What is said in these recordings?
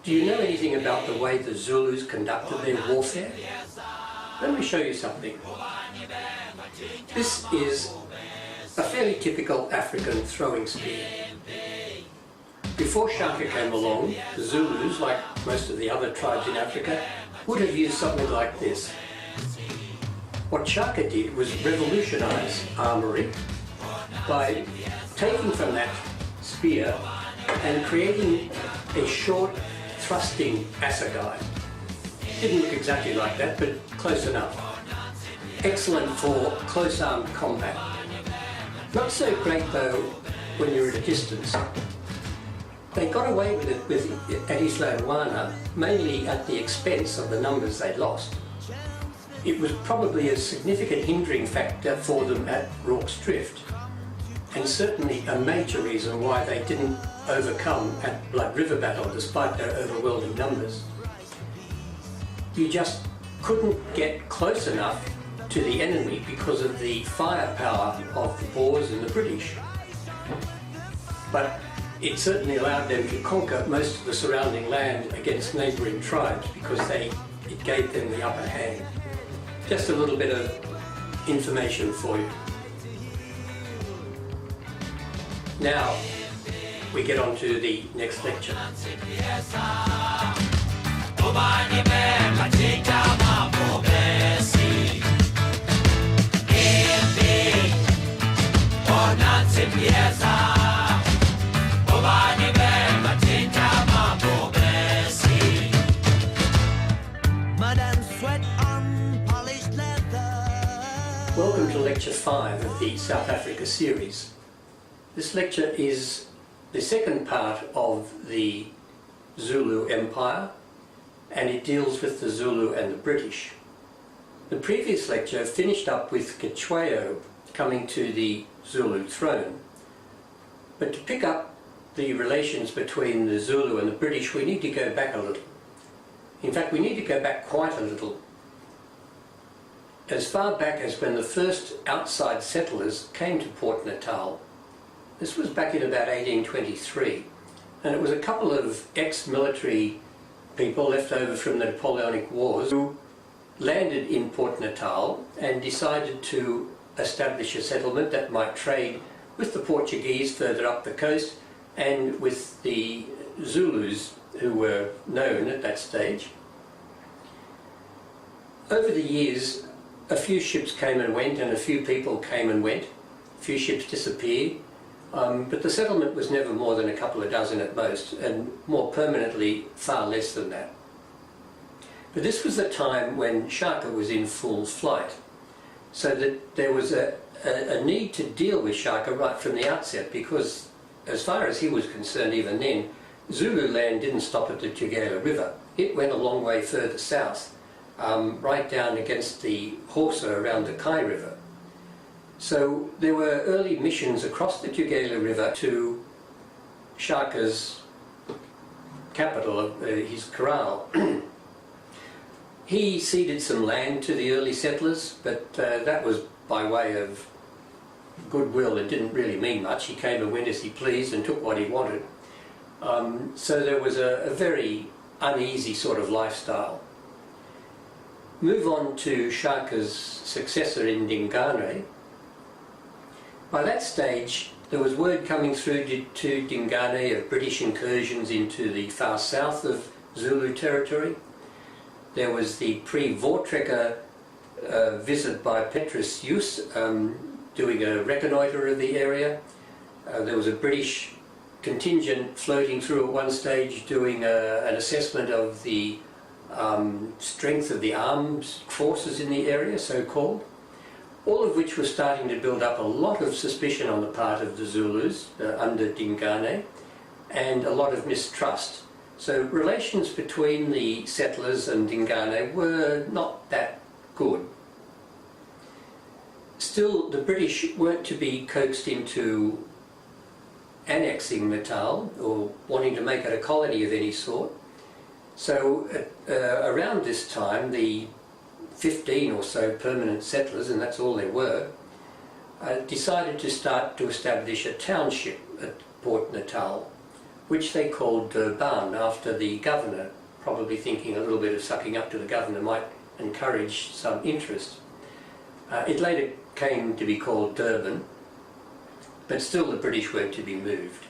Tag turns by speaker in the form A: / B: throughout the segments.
A: Do you know anything about the way the Zulus conducted their warfare? Let me show you something. This is a fairly typical African throwing spear. Before Shaka came along, the Zulus, like most of the other tribes in Africa, would have used something like this. What Shaka did was revolutionise armoury by taking from that spear and creating a short, thrusting assegai. Didn't look exactly like that, but close enough. Excellent for close-armed combat. Not so great though when you're at a distance. They got away with it at Isla Rwana, mainly at the expense of the numbers they'd lost. It was probably a significant hindering factor for them at Rorke's Drift, and certainly a major reason why they didn't overcome at Blood River Battle despite their overwhelming numbers. You just couldn't get close enough to the enemy because of the firepower of the Boers and the British. But it certainly allowed them to conquer most of the surrounding land against neighbouring tribes because it gave them the upper hand. Just a little bit of information for you. Now, we get on to the next lecture. Welcome to Lecture 5 of the South Africa series. This lecture is the second part of the Zulu Empire, and it deals with the Zulu and the British. The previous lecture finished up with Cetshwayo coming to the Zulu throne. But to pick up the relations between the Zulu and the British, we need to go back a little. In fact, we need to go back quite a little. As far back as when the first outside settlers came to Port Natal. This was back in about 1823, and it was a couple of ex-military people left over from the Napoleonic Wars who landed in Port Natal and decided to establish a settlement that might trade with the Portuguese further up the coast and with the Zulus who were known at that stage. Over the years, a few ships came and went, and a few people came and went. A few ships disappeared, but the settlement was never more than a couple of dozen at most, and more permanently far less than that. But this was the time when Shaka was in full flight, so that there was a need to deal with Shaka right from the outset, because as far as he was concerned even then, Zululand didn't stop at the Tugela River. It went a long way further south, right down against the Horsa around the Kai River. So there were early missions across the Tugela River to Shaka's capital, his kraal. He ceded some land to the early settlers, but that was by way of goodwill. It didn't really mean much. He came and went as he pleased and took what he wanted. So there was a very uneasy sort of lifestyle. Move on to Shaka's successor in Dingane. By that stage, there was word coming through to Dingane of British incursions into the far south of Zulu territory. There was the pre-Voortrekker visit by Petrus Hughes doing a reconnoitre of the area. There was a British contingent floating through at one stage doing an assessment of the strength of the armed forces in the area, so-called, all of which was starting to build up a lot of suspicion on the part of the Zulus under Dingane, and a lot of mistrust. So relations between the settlers and Dingane were not that good. Still, the British weren't to be coaxed into annexing Natal or wanting to make it a colony of any sort. So around this time, the 15 or so permanent settlers, and that's all there were, decided to start to establish a township at Port Natal, which they called Durban, after the governor, probably thinking a little bit of sucking up to the governor might encourage some interest. It later came to be called Durban, but still the British were to be moved.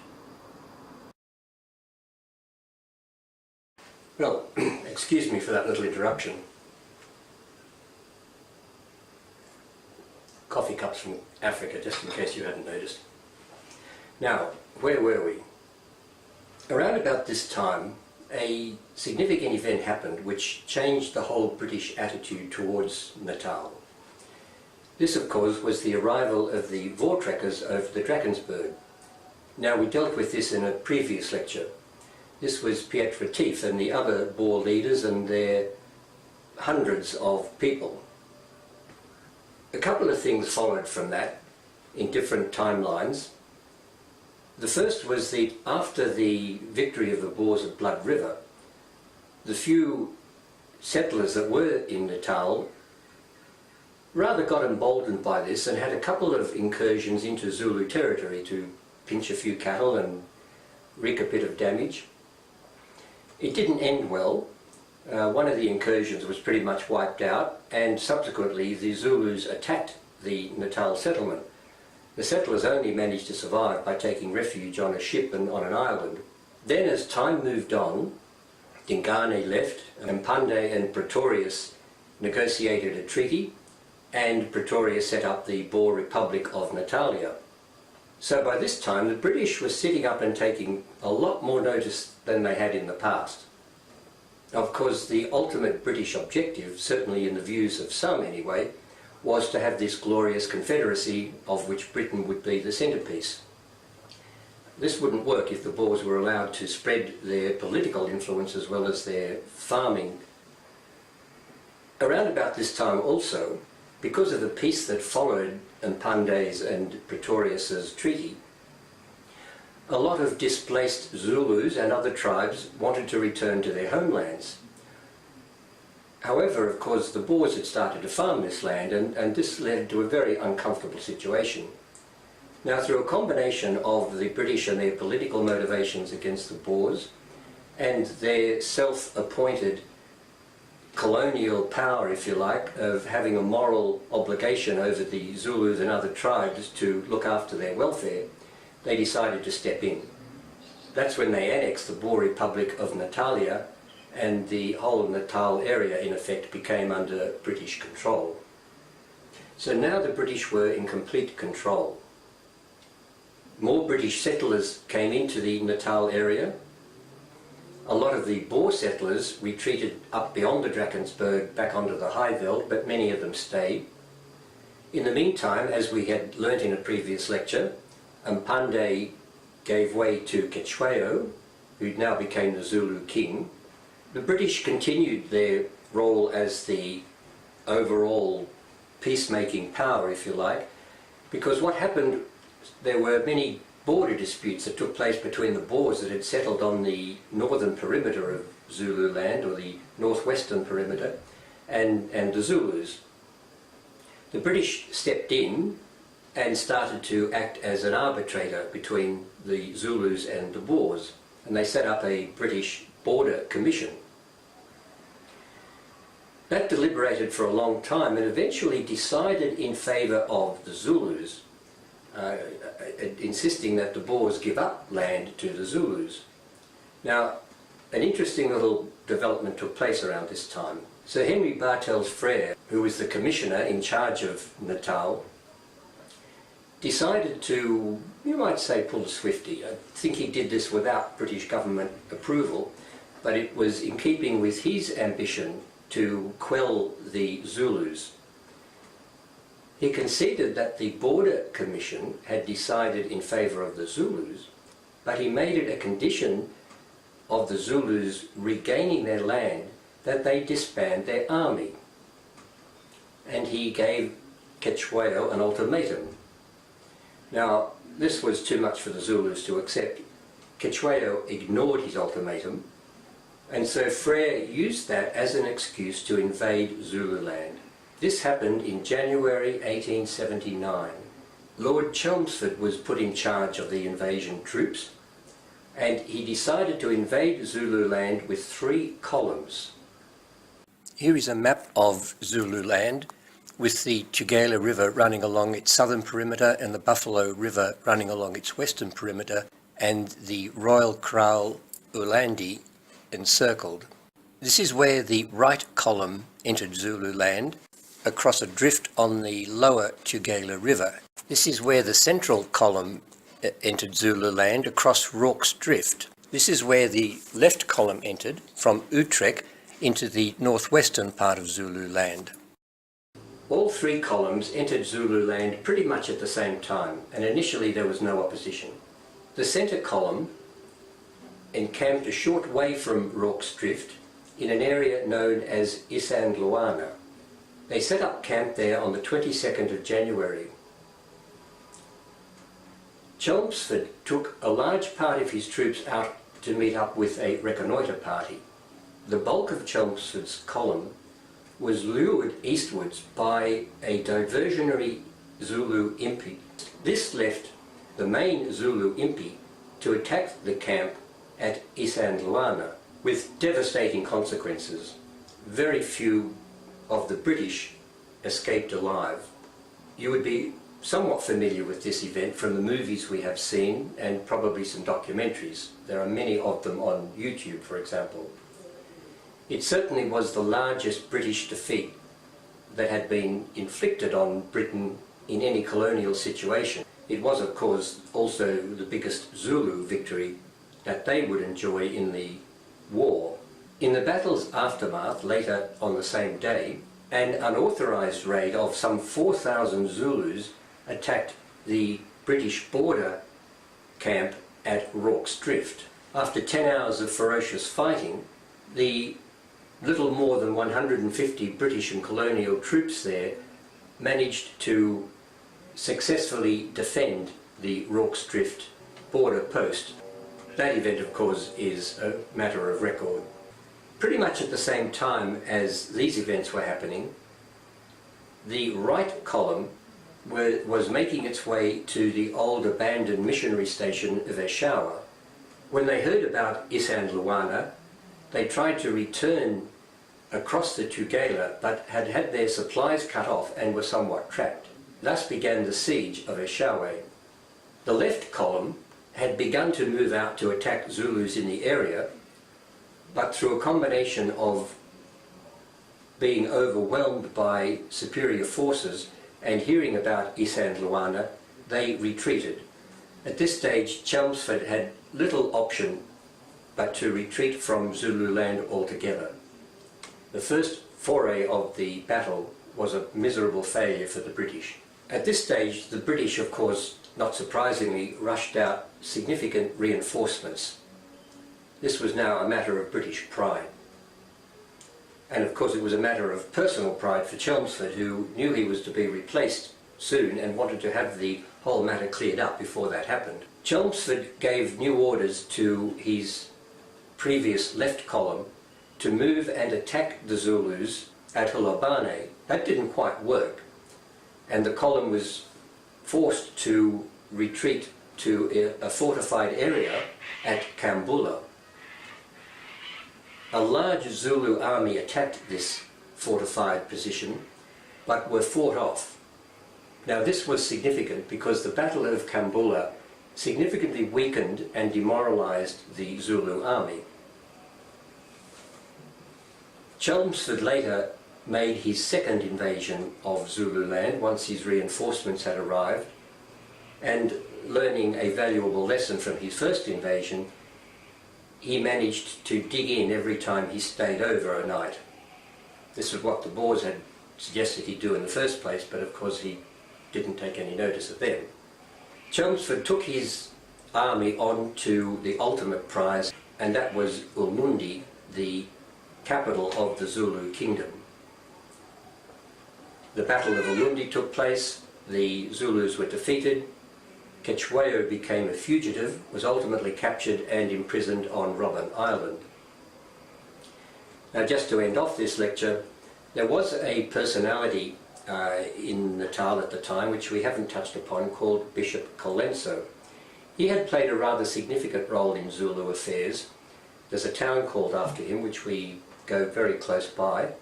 A: Well, excuse me for that little interruption. Coffee cups from Africa, just in case you hadn't noticed. Now, where were we? Around about this time, a significant event happened which changed the whole British attitude towards Natal. This, of course, was the arrival of the Voortrekkers over the Drakensberg. Now, we dealt with this in a previous lecture. This was Piet Retief and the other Boer leaders and their hundreds of people. A couple of things followed from that in different timelines. The first was that after the victory of the Boers at Blood River, the few settlers that were in Natal rather got emboldened by this and had a couple of incursions into Zulu territory to pinch a few cattle and wreak a bit of damage. It didn't end well. One of the incursions was pretty much wiped out, and subsequently the Zulus attacked the Natal settlement. The settlers only managed to survive by taking refuge on a ship and on an island. Then, as time moved on, Dingane left, and Mpande and Pretorius negotiated a treaty, and Pretoria set up the Boer Republic of Natalia. So by this time the British were sitting up and taking a lot more notice than they had in the past. Of course, the ultimate British objective, certainly in the views of some anyway, was to have this glorious confederacy of which Britain would be the centrepiece. This wouldn't work if the Boers were allowed to spread their political influence as well as their farming. Around about this time also, because of the peace that followed Mpande's and Pretorius's treaty, a lot of displaced Zulus and other tribes wanted to return to their homelands. However, of course, the Boers had started to farm this land, and this led to a very uncomfortable situation. Now, through a combination of the British and their political motivations against the Boers and their self-appointed colonial power, if you like, of having a moral obligation over the Zulus and other tribes to look after their welfare, they decided to step in. That's when they annexed the Boer Republic of Natalia, and the whole Natal area in effect became under British control. So now the British were in complete control. More British settlers came into the Natal area. A lot of the Boer settlers retreated up beyond the Drakensberg back onto the High Veld, but many of them stayed. In the meantime, as we had learnt in a previous lecture, Mpande gave way to Cetshwayo, who now became the Zulu king. The British continued their role as the overall peacemaking power, if you like, because what happened, there were many border disputes that took place between the Boers that had settled on the northern perimeter of Zululand, or the northwestern perimeter, and the Zulus. The British stepped in and started to act as an arbitrator between the Zulus and the Boers, and they set up a British Border Commission. That deliberated for a long time and eventually decided in favour of the Zulus, insisting that the Boers give up land to the Zulus. Now, an interesting little development took place around this time. Sir Henry Bartels Frere, who was the commissioner in charge of Natal, decided to, you might say, pull a Swifty. I think he did this without British government approval, but it was in keeping with his ambition to quell the Zulus. He conceded that the Border Commission had decided in favour of the Zulus, but he made it a condition of the Zulus regaining their land that they disband their army. And he gave Cetshwayo an ultimatum. Now, this was too much for the Zulus to accept. Cetshwayo ignored his ultimatum, and so Frere used that as an excuse to invade Zululand. This happened in January 1879. Lord Chelmsford was put in charge of the invasion troops, and he decided to invade Zululand with 3 columns. Here is a map of Zululand with the Tugela River running along its southern perimeter and the Buffalo River running along its western perimeter, and the Royal Kraal Ulandi encircled. This is where the right column entered Zululand across a drift on the lower Tugela River. This is where the central column entered Zululand across Rorke's Drift. This is where the left column entered from Utrecht into the northwestern part of Zululand. All 3 columns entered Zululand pretty much at the same time, and initially there was no opposition. The centre column encamped a short way from Rorke's Drift in an area known as Isandlwana. They set up camp there on the 22nd of January. Chelmsford took a large part of his troops out to meet up with a reconnoitre party. The bulk of Chelmsford's column was lured eastwards by a diversionary Zulu impi. This left the main Zulu impi to attack the camp at Isandlwana with devastating consequences. Very few of the British escaped alive. You would be somewhat familiar with this event from the movies we have seen and probably some documentaries. There are many of them on YouTube, for example. It certainly was the largest British defeat that had been inflicted on Britain in any colonial situation. It was, of course, also the biggest Zulu victory that they would enjoy in the war. In the battle's aftermath, later on the same day, an unauthorised raid of some 4,000 Zulus attacked the British border camp at Rorke's Drift. After 10 hours of ferocious fighting, the little more than 150 British and colonial troops there managed to successfully defend the Rorke's Drift border post. That event, of course, is a matter of record. Pretty much at the same time as these events were happening, the right column was making its way to the old abandoned missionary station of Eshowa. When they heard about Isandlwana, they tried to return across the Tugela, but had had their supplies cut off and were somewhat trapped. Thus began the siege of Eshowa. The left column had begun to move out to attack Zulus in the area, but through a combination of being overwhelmed by superior forces and hearing about Isandlwana, they retreated. At this stage, Chelmsford had little option but to retreat from Zululand altogether. The first foray of the battle was a miserable failure for the British. At this stage, the British, of course, not surprisingly, rushed out significant reinforcements. This was now a matter of British pride. And of course it was a matter of personal pride for Chelmsford, who knew he was to be replaced soon and wanted to have the whole matter cleared up before that happened. Chelmsford gave new orders to his previous left column to move and attack the Zulus at Hulabane. That didn't quite work, and the column was forced to retreat to a fortified area at Kambula. A large Zulu army attacked this fortified position, but were fought off. Now this was significant because the Battle of Kambula significantly weakened and demoralised the Zulu army. Chelmsford later made his second invasion of Zululand once his reinforcements had arrived, and learning a valuable lesson from his first invasion, he managed to dig in every time he stayed over a night. This was what the Boers had suggested he do in the first place, but of course he didn't take any notice of them. Chelmsford took his army on to the ultimate prize, and that was Ulmundi, the capital of the Zulu kingdom. The Battle of Ulmundi took place, the Zulus were defeated, Cetshwayo became a fugitive, was ultimately captured and imprisoned on Robben Island. Now just to end off this lecture, there was a personality in Natal at the time which we haven't touched upon, called Bishop Colenso. He had played a rather significant role in Zulu affairs. There's a town called after him, which we go very close by.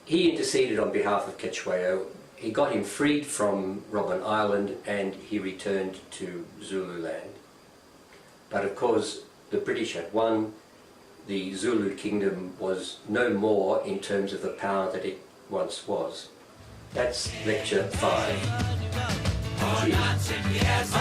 A: He interceded on behalf of Cetshwayo. He got him freed from Robben Island and he returned to Zululand. But of course, the British had won. The Zulu kingdom was no more in terms of the power that it once was. That's lecture 5. Cheers.